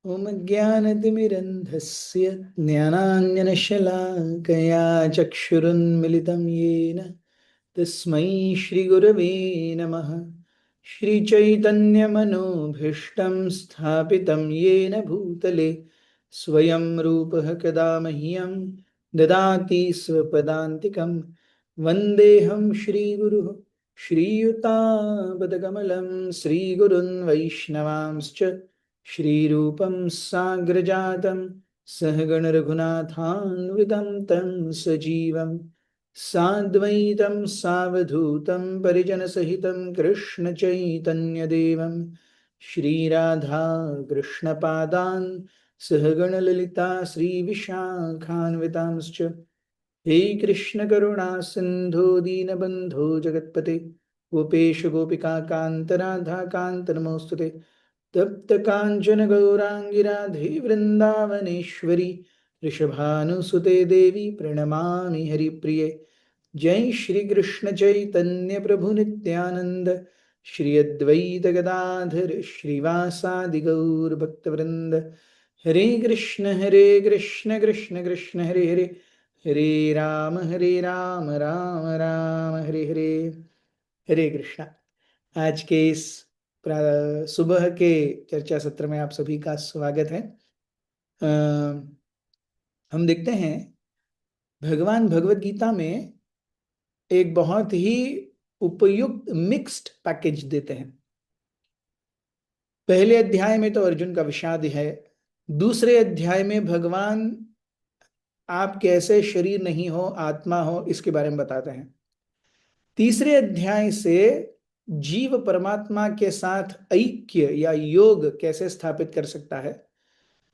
ॐ ज्ञानतिमिरन्धस्य ज्ञानाञ्जनशलाकया चक्षुरुन्मिलितं येन तस्मै श्रीगुरवे नमः। श्रीचैतन्यमनोभीष्टं स्थापितं येन भूतले स्वयं रूपः कदा मह्यं ददाति स्वपदान्तिकं। वन्देऽहं श्रीगुरुः श्रीयुतापदकमलं श्रीगुरुन् वैष्णवांश्च श्रीरूपं साग्रजातं सहगण रघुनाथान्वितं तं सजीवं साद्वैतं सावधूतं परिजनसहितं कृष्णचैतन्यदेवं श्रीराधा कृष्णपादान् सहगण ललिता श्रीविशाखान्वितांश्च। हे कृष्ण करुणा सिंधु दीनबंधो जगत्पते गोपेश गोपिका कांत राधा कांत नमोस्तुते। तप्त कांचन गौरांगी राधे वृंदावनेश्वरी ऋषभानुसुते देवी प्रणमामि हरिप्रिये। जय श्री कृष्ण चैतन्य प्रभु नित्यानंद श्री अद्वैत गदाधर श्रीवासादि गौर भक्तवृंद। हरे कृष्ण कृष्ण कृष्ण हरे हरे, हरे राम राम राम हरे हरे। हरे कृष्णा। आज के इस सुबह के चर्चा सत्र में आप सभी का स्वागत है। हम देखते हैं भगवान भगवत गीता में एक बहुत ही उपयुक्त मिक्स्ड पैकेज देते हैं। पहले अध्याय में तो अर्जुन का विषाद है, दूसरे अध्याय में भगवान आप कैसे शरीर नहीं हो आत्मा हो इसके बारे में बताते हैं। तीसरे अध्याय से जीव परमात्मा के साथ ऐक्य या योग कैसे स्थापित कर सकता है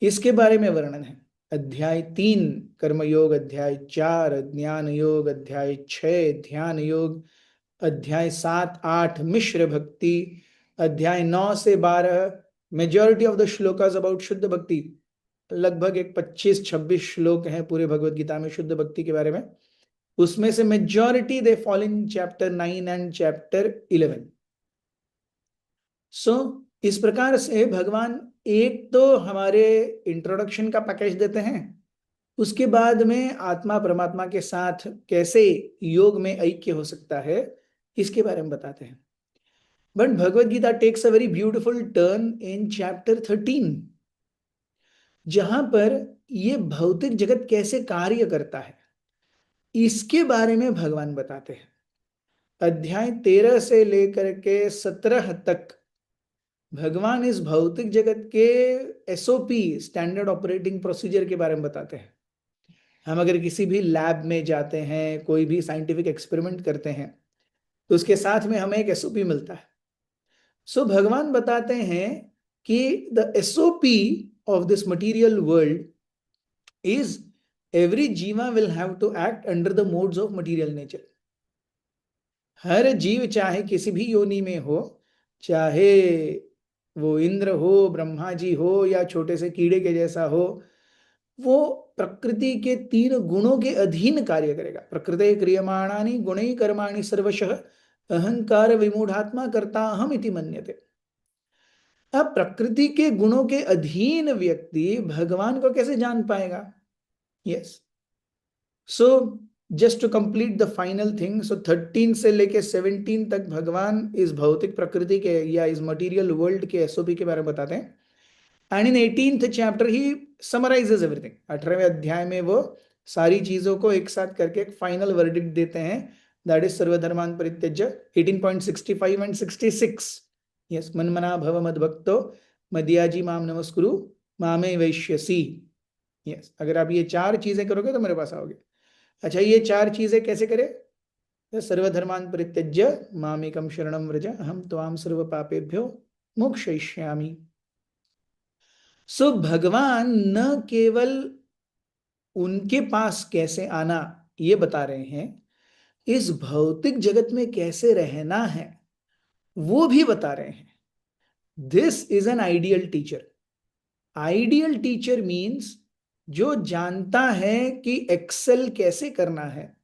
इसके बारे में वर्णन है। अध्याय 3 कर्म योग, अध्याय 4 ज्ञान योग, अध्याय 6 ध्यान योग, अध्याय 7 8 मिश्र भक्ति, अध्याय 9 से 12 majority of the shlokas about शुद्ध भक्ति। लगभग एक 25-26 श्लोक हैं पूरे भगवत गीता में शुद्ध भक्ति के बारे में। उसमें से majority they fall in chapter 9 and chapter 11। सो इस प्रकार से भगवान एक तो हमारे इंट्रोडक्शन का पैकेज देते हैं, उसके बाद में आत्मा परमात्मा के साथ कैसे योग में ऐक्य हो सकता है इसके बारे में बताते हैं। But Bhagavad Gita takes a very beautiful turn in chapter 13, जहां पर ये भौतिक जगत कैसे कार्य करता है इसके बारे में भगवान बताते हैं। अध्याय 13 से लेकर के 17 तक भगवान इस भौतिक जगत के एसओपी स्टैंडर्ड ऑपरेटिंग प्रोसीजर के बारे में बताते हैं। हम अगर किसी भी लैब में जाते हैं, कोई भी साइंटिफिक एक्सपेरिमेंट करते हैं, तो उसके साथ में हमें एक एसओपी मिलता है। सो भगवान बताते हैं कि the SOP of this material world is every jiva will have to act under the modes of material nature. हर जीव चाहे किसी भी योनि में हो, चाहे वो इंद्र हो, ब्रह्मा जी हो या छोटे से कीड़े के जैसा हो, वो प्रकृति के 3 गुणों के अधीन कार्य करेगा। प्रकृते क्रियमाणानि गुणैः कर्माणि सर्वशः अहंकार विमूढ़ात्मा कर्ता अहम इति मन्यते। अब प्रकृति के गुणों के अधीन व्यक्ति भगवान को कैसे जान पाएगा? Yes, so just to complete the final thing, so 13 से लेके 17 तक भगवान इस भौतिक प्रकृति के या इस मटेरियल वर्ल्ड के एसओपी के बारे में बताते हैं। एंड इन 18th चैप्टर ही समराइजेस एवरीथिंग। 18वें अध्याय में वो सारी चीजों को एक साथ करके एक फाइनल वर्डिक्ट देते हैं, दैट इज सर्वधर्मान परित्यज्य। 18.65 एंड 66, यस, मन्मना भव मद्भक्तो मद्याजी माम नमस्कुरु मामे वैश्यसी। यस, अगर आप ये 4 चीजें करोगे तो मेरे पास आओगे। अच्छा, ये 4 चीजें कैसे करें? सर्वधर्मान परित्यज्य मामेकं शरणं व्रज अहम त्वाम सर्व पापेभ्यो मोक्षयिष्यामि। सो भगवान न केवल उनके पास कैसे आना ये बता रहे हैं, इस भौतिक जगत में कैसे रहना है वो भी बता रहे हैं। This is an ideal teacher. Ideal teacher means जो जानता है कि एक्सेल कैसे करना है।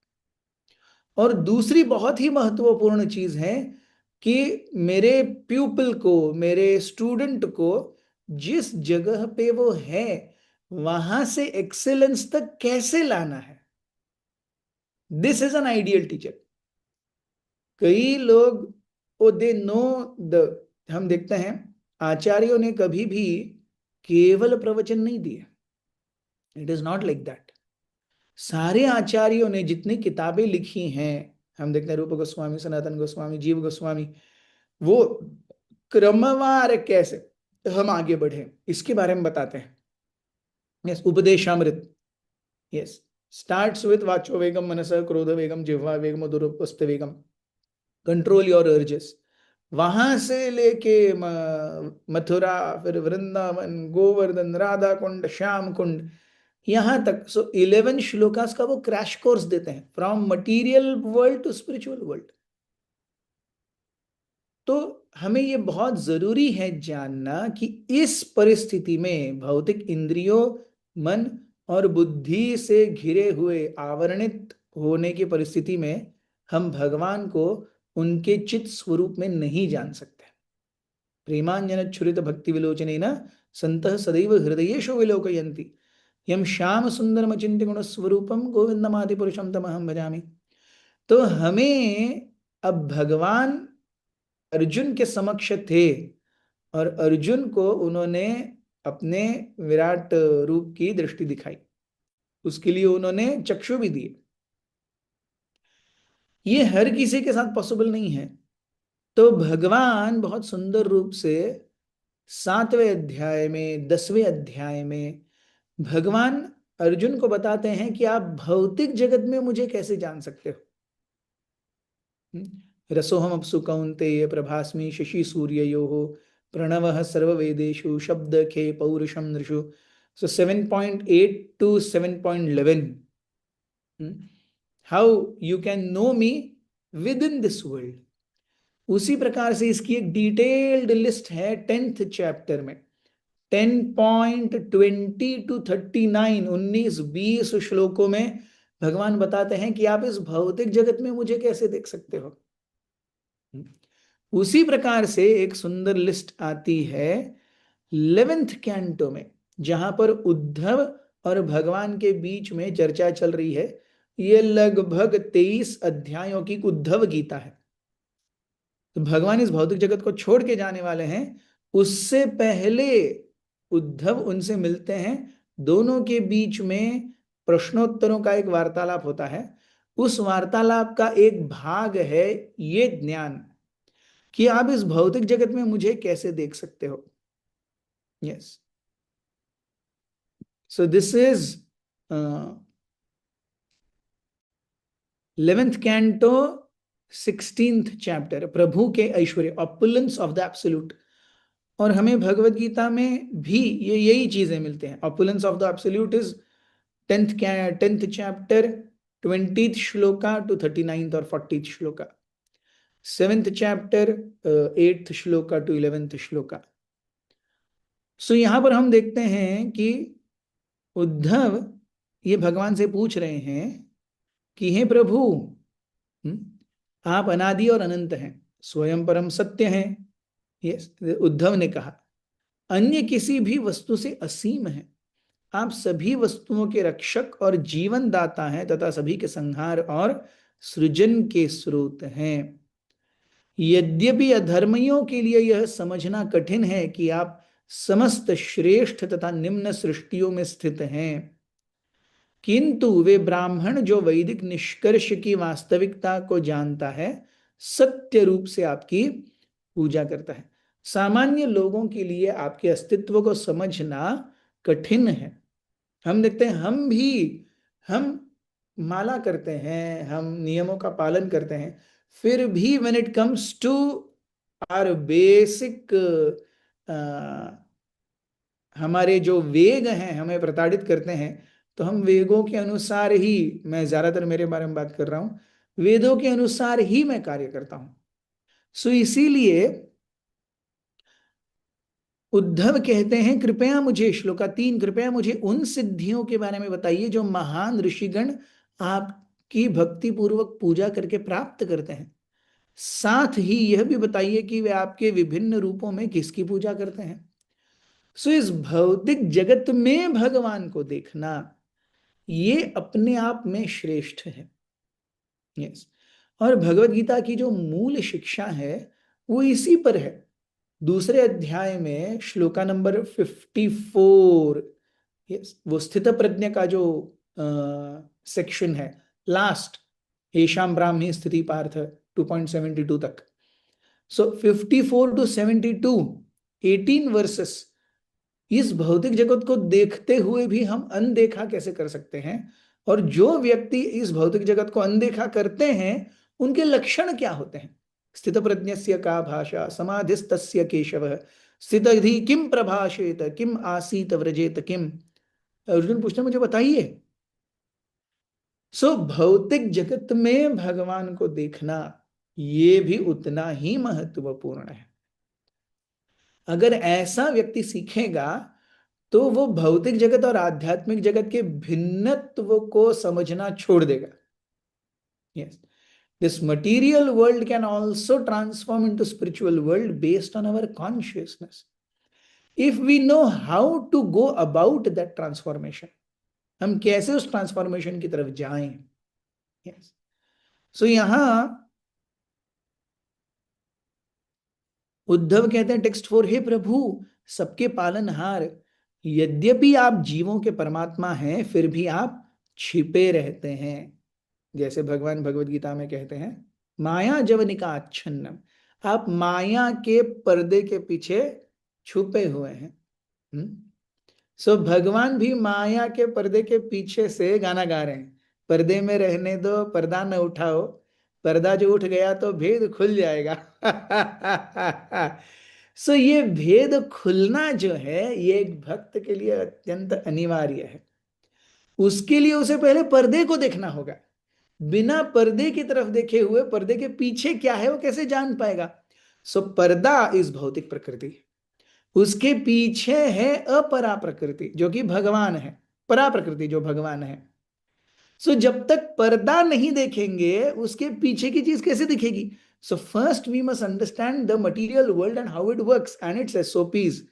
और दूसरी बहुत ही महत्वपूर्ण चीज है कि मेरे प्यूपिल को, मेरे स्टूडेंट को जिस जगह पे वो है वहां से एक्सेलेंस तक कैसे लाना है। This is an ideal teacher. कई लोग ओ दे नो द, हम देखते हैं आचार्यों ने कभी भी केवल प्रवचन नहीं दिए। It is not like that. सारे आचार्यों ने जितनी किताबें लिखी हैं, हम देखते हैं रूप गोस्वामी, सनातन गोस्वामी, जीव गोस्वामी, वो क्रमवार कैसे हम आगे बढ़े इसके बारे में बताते हैं। Yes, Upadeshamrita, yes, starts with वाचो वेगम मनस क्रोध वेगम जिह्वा वेगम दुरुपस्थ वेगम, कंट्रोल योर अर्जेस। वहां से लेके मथुरा, फिर वृंदावन, गोवर्धन, राधा कुंड, श्याम कुंड, यहां तक। सो 11 श्लोकास का वो क्रैश कोर्स देते हैं, from material world to spiritual world. तो हमें ये बहुत जरूरी है जानना कि इस परिस्थिति में भौतिक इंद्रियों, मन और बुद्धि से घिरे हुए, आवरणित होने की परिस्थिति में हम भगवान को उनके चित स्वरूप में नहीं जान सकते। प्रेमांजन छुरित भक्ति विलोचनेन संतः सदैव हृदयेषु विलोकयन्ति यम श्याम सुंदरम चिंत्य गुण स्वरूपम गोविंदमादि पुरुषम तमहम भजामि। तो हमें अब भगवान अर्जुन के समक्ष थे और अर्जुन को उन्होंने अपने विराट रूप की दृष्टि दिखाई, उसके लिए उन्होंने चक्षु भी दिए। ये हर किसी के साथ पॉसिबल नहीं है। तो भगवान बहुत सुंदर रूप से 7वें अध्याय में, 10वें अध्याय में भगवान अर्जुन को बताते हैं कि आप भौतिक जगत में मुझे कैसे जान सकते हो। रसोहम अप्सु कौन्तेय प्रभास्मि शशि सूर्ययोः प्रणवः सर्ववेदेषु शब्द खे पौरुषम नृषु। So 7.8 to 7.11, how you can know me within this world. उसी प्रकार से इसकी एक डिटेल्ड लिस्ट है 10th चैप्टर में, 10.20 to 39, 19-20 श्लोकों में भगवान बताते हैं कि आप इस भौतिक जगत में मुझे कैसे देख सकते हो। उसी प्रकार से एक सुंदर लिस्ट आती है 11th कैंटो में, जहां पर उद्धव और भगवान के बीच में चर्चा चल रही है। ये लगभग 23 अध्यायों की उद्धव गीता है। तो भगवान इस भौतिक जगत को छोड़ के जाने वाले हैं, उससे पहले उद्धव उनसे मिलते हैं। दोनों के बीच में प्रश्नोत्तरों का एक वार्तालाप होता है। उस वार्तालाप का एक भाग है ये ज्ञान कि आप इस भौतिक जगत में मुझे कैसे देख सकते हो। Yes, so this is 11th canto 16th chapter, प्रभु के ऐश्वर्य, ऑपुलेंस ऑफ द एब्सोल्यूट। और हमें भगवत गीता में भी ये यही चीजें मिलते हैं। Opulence of the absolute is 10th chapter 20th shloka to 39th और 40th shloka, 7th chapter 8th shloka to 11th shloka. So यहां पर हम देखते हैं कि उद्धव ये भगवान से पूछ रहे हैं कि हे प्रभु, आप अनादि और अनंत हैं, स्वयं परम सत्य हैं। ये उद्धव ने कहा, अन्य किसी भी वस्तु से असीम है। आप सभी वस्तुओं के रक्षक और जीवन दाता हैं तथा सभी के संहार और सृजन के स्रोत हैं। यद्यपि अधर्मियों के लिए यह समझना कठिन है कि आप समस्त श्रेष्ठ तथा निम्न सृष्टियों में स्थित हैं, किंतु वे ब्राह्मण जो वैदिक निष्कर्ष की वास्तविकता को जानता है, सत्य रूप से आपकी पूजा करता है। सामान्य लोगों के लिए आपके अस्तित्व को समझना कठिन है। हम देखते हैं, हम माला करते हैं, हम नियमों का पालन करते हैं, फिर भी when it comes to our basic, हमारे जो वेग हैं हमें प्रताड़ित करते हैं, तो हम वेगों के अनुसार ही, मैं ज्यादातर मेरे बारे में बात कर रहा हूं, वेदों के अनुसार ही मैं कार्य करता हूं। सो इसीलिए उद्धव कहते हैं, कृपया मुझे, श्लोका 3, कृपया मुझे उन सिद्धियों के बारे में बताइए जो महान ऋषिगण आपकी भक्ति पूर्वक पूजा करके प्राप्त करते हैं। साथ ही यह भी बताइए कि वे आपके विभिन्न रूपों में किसकी पूजा करते हैं। सो इस भौतिक जगत में भगवान को देखना, ये अपने आप में श्रेष्ठ है। यस। और भगवत गीता की जो मूल शिक्षा है वो इसी पर है। दूसरे अध्याय में श्लोका नंबर 54, यस, वो स्थित प्रज्ञ का जो सेक्शन है, लास्ट, येषां ब्राह्मी स्थिति पार्थ 2.72 तक। सो 54 to 72, 18 वर्सेस, इस भौतिक जगत को देखते हुए भी हम अनदेखा कैसे कर सकते हैं, और जो व्यक्ति इस भौतिक जगत को अनदेखा करते हैं उनके लक्षण क्या होते हैं। स्थित प्रज्ञस्य का भाषा समाधिस्तस्य केशव, स्थितधि किम प्रभाषेत किम आसीत व्रजेत किम। अर्जुन पूछते मुझे बताइए। सो भौतिक जगत में भगवान को देखना ये भी उतना ही महत्वपूर्ण है। अगर ऐसा व्यक्ति सीखेगा तो वो भौतिक जगत और आध्यात्मिक जगत के भिन्नत्व को समझना छोड़ देगा। Yes, this material world can also transform into spiritual world based on our consciousness, if we know how to go about that transformation, हम कैसे उस ट्रांसफॉर्मेशन की तरफ जाएं। यस, सो यहां उद्धव कहते हैं टेक्स्ट 4, हे प्रभु सबके पालनहार, यद्यपि आप जीवों के परमात्मा हैं फिर भी आप छिपे रहते हैं। जैसे भगवान भगवत गीता में कहते हैं माया जवनिका आच्छन्नम, आप माया के पर्दे के पीछे छुपे हुए हैं। सो भगवान भी माया के पर्दे के पीछे से गाना गा रहे हैं, पर्दे में रहने दो पर्दा न उठाओ, पर्दा जो उठ गया तो भेद खुल जाएगा। सो ये भेद खुलना जो है ये एक भक्त के लिए अत्यंत अनिवार्य है। उसके लिए उसे पहले पर्दे को देखना होगा। बिना पर्दे की तरफ देखे हुए पर्दे के पीछे क्या है वो कैसे जान पाएगा। सो पर्दा इस भौतिक प्रकृति, उसके पीछे है अपरा प्रकृति जो कि भगवान है, परा प्रकृति जो भगवान है। सो जब तक पर्दा नहीं देखेंगे उसके पीछे की चीज कैसे दिखेगी। So first we must understand the material world and how it works and its SOPs,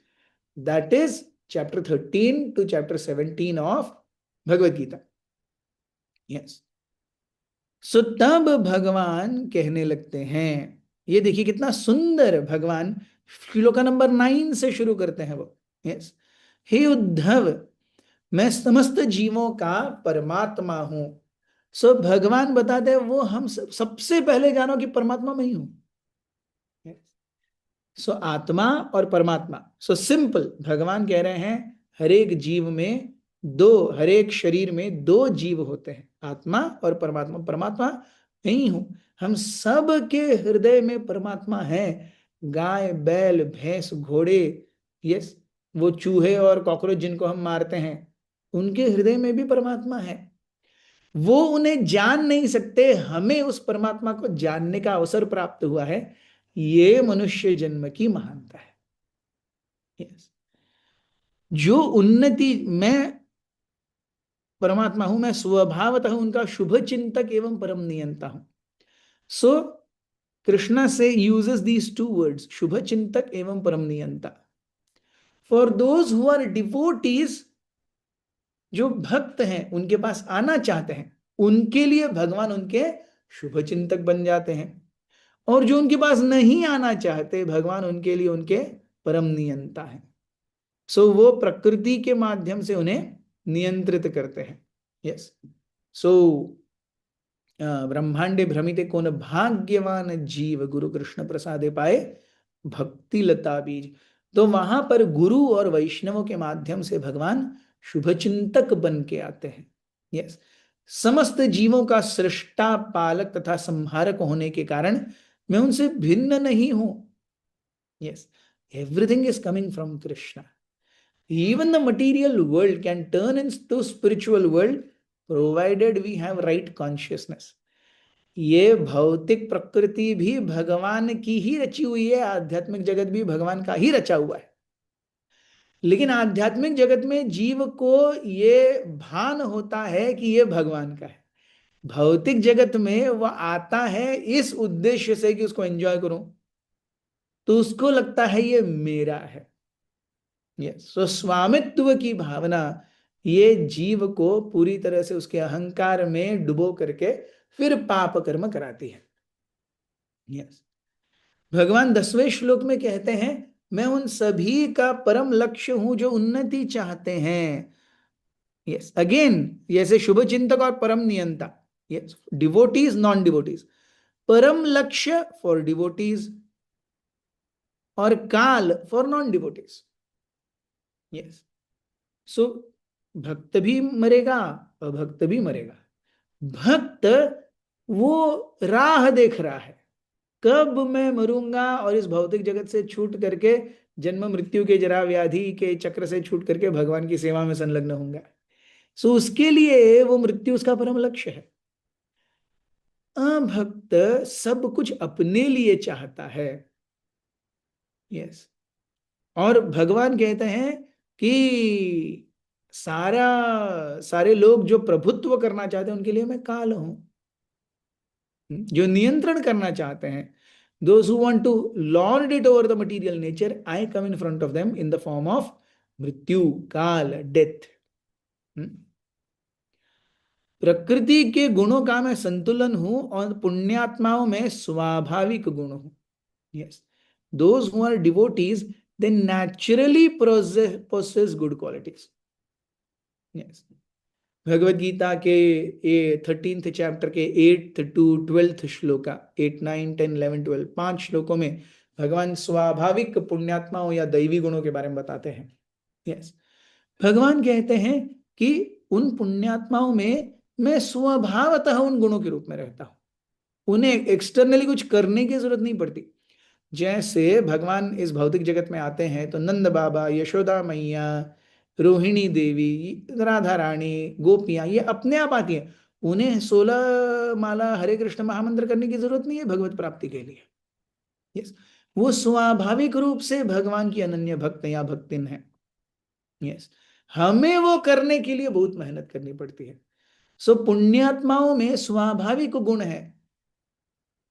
that is chapter 13 to chapter 17 ऑफ भगवत गीता। यस, सो तब भगवान कहने लगते हैं, ये देखिए कितना सुंदर भगवान श्लोका नंबर 9 से शुरू करते हैं वो। यस, हे उद्धव मैं समस्त जीवों का परमात्मा हूं। सो भगवान बताते हैं वो हम सबसे पहले जानो कि परमात्मा में ही हूं। सो आत्मा और परमात्मा, सो सिंपल भगवान कह रहे हैं हर एक जीव में दो, हर एक शरीर में दो जीव होते हैं, आत्मा और परमात्मा। परमात्मा नहीं हूं, हम सब के हृदय में परमात्मा है। गाय बैल भैंस घोड़े, यस, वो चूहे और कॉकरोच जिनको हम मारते हैं उनके हृदय में भी परमात्मा है। वो उन्हें जान नहीं सकते, हमें उस परमात्मा को जानने का अवसर प्राप्त हुआ है। ये मनुष्य जन्म की महानता है। यस, जो उन्नति, मैं परमात्मा हूं, मैं स्वभावतः उनका शुभ चिंतक एवं परम नियंता हूं। सो कृष्णा से यूजेस दीज टू वर्ड्स, शुभ चिंतक एवं परम नियंता, for those who are devotees, जो भक्त हैं उनके पास आना चाहते हैं उनके लिए भगवान उनके शुभ चिंतक बन जाते हैं, और जो उनके पास नहीं आना चाहते भगवान उनके लिए उनके परम नियंता है। सो वो प्रकृति के माध्यम से उन्हें नियंत्रित करते हैं। यस, सो ब्रह्मांडे भ्रमिते कौन भाग्यवान जीव गुरु कृष्ण प्रसादे पाए भक्ति लता बीज। तो वहां पर गुरु और वैष्णवों के माध्यम से भगवान शुभ चिंतक बन के आते हैं। यस, समस्त जीवों का सृष्टा पालक तथा संहारक होने के कारण मैं उनसे भिन्न नहीं हूं। Yes, everything is coming from Krishna. Even the material world can turn into spiritual world provided we have right consciousness. ये भौतिक प्रकृति भी भगवान की ही रची हुई है, आध्यात्मिक जगत भी भगवान का ही रचा हुआ है। लेकिन आध्यात्मिक जगत में जीव को ये भान होता है कि ये भगवान का है। भौतिक जगत में वह आता है इस उद्देश्य से कि उसको एंजॉय करूं, तो उसको लगता है ये मेरा है। यस, सो स्वामित्व की भावना ये जीव को पूरी तरह से उसके अहंकार में डुबो करके फिर पाप कर्म कराती है। यस, भगवान 10वें श्लोक में कहते हैं, मैं उन सभी का परम लक्ष्य हूं जो उन्नति चाहते हैं। यस, अगेन जैसे शुभ चिंतक और परम नियंता, यस, डिवोटीज नॉन डिवोटीज, परम लक्ष्य फॉर डिवोटीज और काल फॉर नॉन डिवोटीज। यस, सो भक्त भी मरेगा, अभक्त भी मरेगा। भक्त वो राह देख रहा है, कब मैं मरूंगा और इस भौतिक जगत से छूट करके, जन्म मृत्यु के जरा व्याधि के चक्र से छूट करके भगवान की सेवा में संलग्न होऊंगा। सो उसके लिए वो मृत्यु उसका परम लक्ष्य है। अभक्त सब कुछ अपने लिए चाहता है। यस, और भगवान कहते हैं कि सारे लोग जो प्रभुत्व करना चाहते हैं उनके लिए मैं काल हूं। जो नियंत्रण करना चाहते हैं, those who want to lord it over the material nature, I come in front of them in the form of मृत्यु, काल, डेथ। प्रकृति के गुणों का मैं संतुलन हूं और पुण्यात्माओं में स्वाभाविक गुण हूं। Yes, those who are devotees, they naturally possess good qualities। Yes, Bhagavad Gita के ये 13th चैप्टर के 8th to 12th श्लोका, 8, 9, 10, 11, 12, 5 श्लोकों में भगवान स्वाभाविक पुण्यात्माओं या दैवी गुणों के बारे में बताते हैं। यस, भगवान कहते हैं कि उन पुण्यात्माओं में मैं स्वभावतः उन गुणों के रूप में रहता हूं, उन्हें एक्सटर्नली कुछ करने की जरूरत नहीं पड़ती। जैसे भगवान इस भौतिक जगत में आते हैं तो नंद बाबा, यशोदा मैया, रोहिणी देवी, राधा रानी, गोपियां, ये अपने आप आती हैं। उन्हें 16 माला हरे कृष्ण महामंत्र करने की जरूरत नहीं है भगवत प्राप्ति के लिए। यस, वो स्वाभाविक रूप से भगवान की अनन्य भक्त या भक्तिन है। यस, हमें वो करने के लिए बहुत मेहनत करनी पड़ती है। सो पुण्यात्माओं में स्वाभाविक गुण है।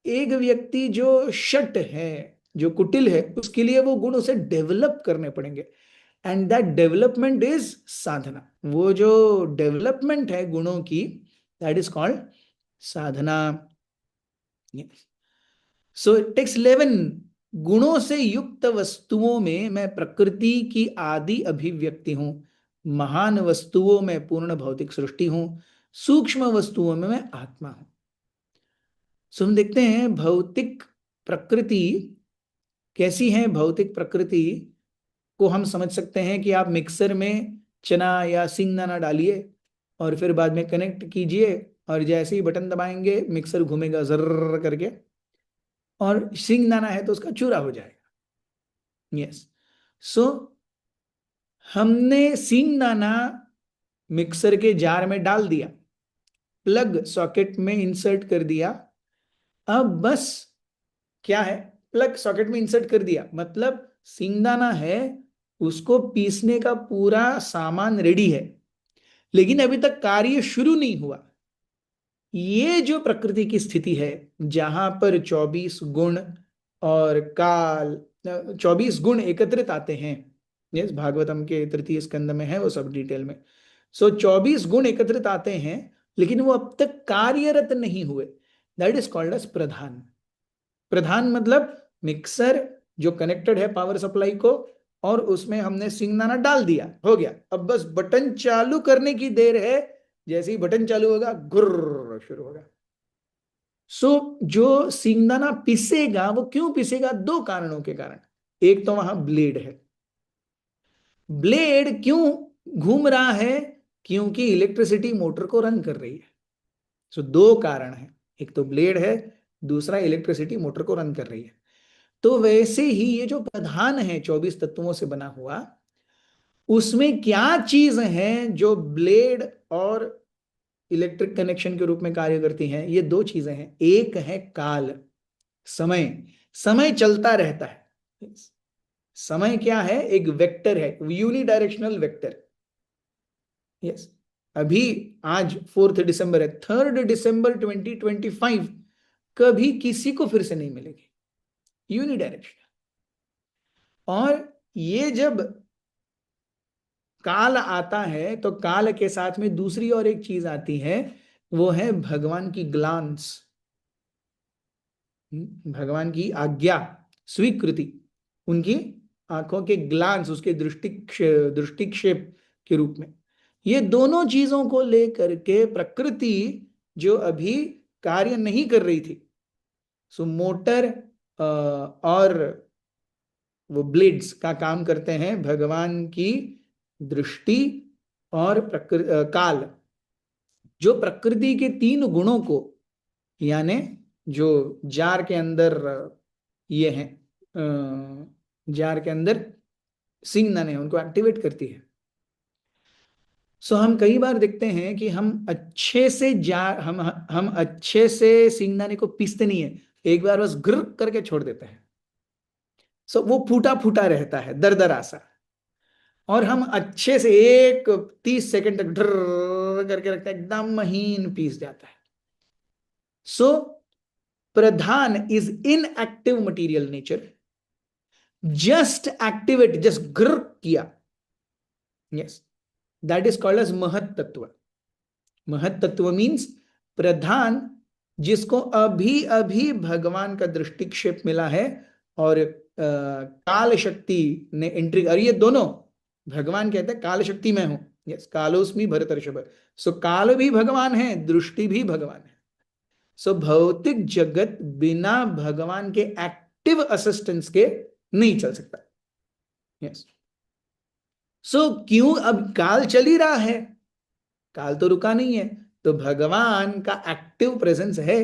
एक व्यक्ति जो शट है, जो कुटिल है, उसके लिए वो गुण उसे डेवलप करने पड़ेंगे, एंड दैट डेवलपमेंट इज साधना। वो जो डेवलपमेंट है गुणों की, that is called Sadhana. So text 11, गुणों से युक्त वस्तुओं में मैं प्रकृति की आदि अभिव्यक्ति हूं, महान वस्तुओं में पूर्ण भौतिक सृष्टि हूं, सूक्ष्म वस्तुओं में मैं आत्मा हूं। सो हम देखते हैं भौतिक प्रकृति कैसी है। भौतिक प्रकृति को हम समझ सकते हैं कि आप मिक्सर में चना या सिंगदाना डालिए और फिर बाद में कनेक्ट कीजिए, और जैसे ही बटन दबाएंगे मिक्सर घूमेगा जर्र करके, और सिंगदाना है तो उसका चूरा हो जाएगा। यस, सो हमने सिंगदाना मिक्सर के जार में डाल दिया, प्लग सॉकेट में इंसर्ट कर दिया। अब बस क्या है, प्लग सॉकेट में इंसर्ट कर दिया मतलब सिंगदाना है, उसको पीसने का पूरा सामान रेडी है, लेकिन अभी तक कार्य शुरू नहीं हुआ। ये जो प्रकृति की स्थिति है, जहां पर 24 गुण और काल, 24 गुण एकत्रित आते हैं। यस, भागवतम के 3य स्कंद में है वो सब डिटेल में। सो 24 गुण एकत्रित आते हैं, लेकिन वो अब तक कार्यरत नहीं हुए। दैट इज कॉल्ड एज प्रधान। प्रधान मतलब मिक्सर जो कनेक्टेड है पावर सप्लाई को, और उसमें हमने सिंगदाना डाल दिया, हो गया। अब बस बटन चालू करने की देर है, जैसे ही बटन चालू होगा गुर्र शुरू होगा। सो जो सिंगदाना पिसेगा वो क्यों पिसेगा, 2 कारणों के कारण। एक तो वहां ब्लेड है। ब्लेड क्यों घूम रहा है, क्योंकि इलेक्ट्रिसिटी मोटर को रन कर रही है। सो 2 कारण है, एक तो ब्लेड है, दूसरा इलेक्ट्रिसिटी मोटर को रन कर रही है। तो वैसे ही ये जो प्रधान है 24 तत्वों से बना हुआ, उसमें क्या चीज है जो ब्लेड और इलेक्ट्रिक कनेक्शन के रूप में कार्य करती हैं। ये 2 चीजें हैं। एक है काल, समय। समय चलता रहता है। समय क्या है, एक वेक्टर है, यूनिडायरेक्शनल वेक्टर। यस, अभी आज 4 दिसंबर है, 3 दिसंबर 2025 कभी किसी को फिर से नहीं मिलेगी यूनिडायरेक्शनल। और ये जब काल आता है तो काल के साथ में दूसरी और एक चीज आती है, वो है भगवान की ग्लांस, भगवान की आज्ञा, स्वीकृति, उनकी आंखों के ग्लांस, उसके दृष्टिक्षेप के रूप में। ये दोनों चीजों को लेकर के प्रकृति जो अभी कार्य नहीं कर रही थी, सो मोटर और वो ब्लेड्स का काम करते हैं भगवान की दृष्टि और काल, जो प्रकृति के तीन गुणों को, यानी जो जार के अंदर ये है, जार के अंदर सिंगनन है, उनको एक्टिवेट करती है। सो हम कई बार देखते हैं कि हम अच्छे से हम अच्छे से सिंगदाने को पीसते नहीं है, एक बार बस ग्र करके छोड़ देते हैं। सो वो फूटा फूटा रहता है, दरदरा सा, और हम अच्छे से एक 30 सेकंड तक ड्र करके रखते हैं, एकदम महीन पीस जाता है। So pradhan is inactive material nature, just activate, just ग्र किया, yes, that is called as mahat tattva. महत तत्व मीन्स प्रधान, जिसको अभी अभी भगवान का दृष्टिक्षेप मिला है, और काल शक्ति ने एंट्री, और ये दोनों भगवान कहते हैं काल शक्ति मैं हूं, यस, कालोस्मि भरतर्षभ। सो काल भी भगवान है, दृष्टि भी भगवान है। सो भौतिक जगत बिना भगवान के एक्टिव असिस्टेंस के नहीं चल सकता, यस। सो क्यों, अब काल चल ही रहा है, काल तो रुका नहीं है, तो भगवान का एक्टिव प्रेजेंस है,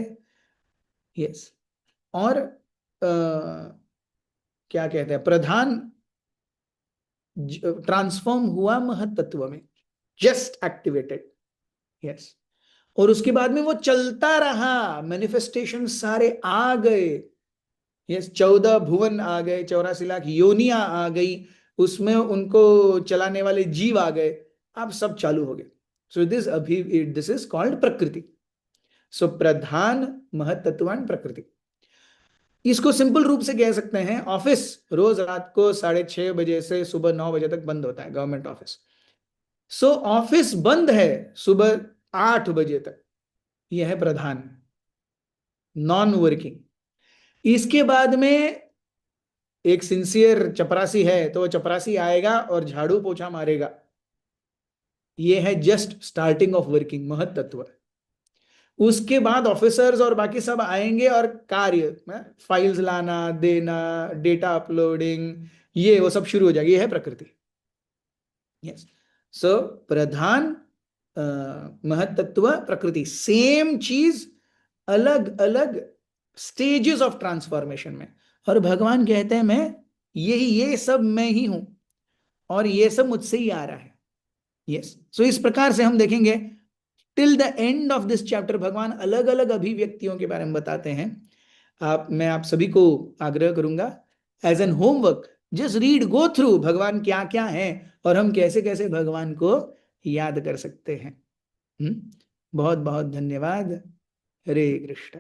यस। और क्या कहते हैं, प्रधान ट्रांसफॉर्म हुआ महत तत्व में, जस्ट एक्टिवेटेड, यस। और उसके बाद में वो चलता रहा, मैनिफेस्टेशन सारे आ गए, यस, 14 भुवन आ गए, 84 लाख योनियां आ गई, उसमें उनको चलाने वाले जीव आ गए, अब सब चालू हो गए। सो दिस इज कॉल्ड प्रकृति। सो प्रधान महतत्वान प्रकृति, इसको सिंपल रूप से कह सकते हैं, ऑफिस रोज रात को 6:30 बजे से सुबह 9 बजे तक बंद होता है, गवर्नमेंट ऑफिस। सो ऑफिस बंद है सुबह 8 बजे तक, यह है प्रधान, नॉन वर्किंग। इसके बाद में एक सिंसियर चपरासी है, तो वो चपरासी आएगा और झाड़ू पोछा मारेगा, ये है जस्ट स्टार्टिंग ऑफ वर्किंग, महत तत्व। उसके बाद ऑफिसर्स और बाकी सब आएंगे और कार्य, फाइल्स लाना देना, डेटा अपलोडिंग, ये वो सब शुरू हो जाएगी, ये है प्रकृति, यस। सो प्रधान, महत तत्व, प्रकृति, सेम चीज, अलग अलग स्टेजेस ऑफ ट्रांसफॉर्मेशन में। और भगवान कहते हैं मैं यही, ये सब मैं ही हूं, और ये सब मुझसे ही आ रहा है, यस। सो इस प्रकार से हम देखेंगे till the end of this chapter भगवान अलग अलग अभिव्यक्तियों के बारे में बताते हैं। मैं आप सभी को आग्रह करूंगा, as an homework, just read, go through भगवान क्या क्या है, और हम कैसे कैसे भगवान को याद कर सकते हैं। बहुत बहुत धन्यवाद। हरे कृष्ण।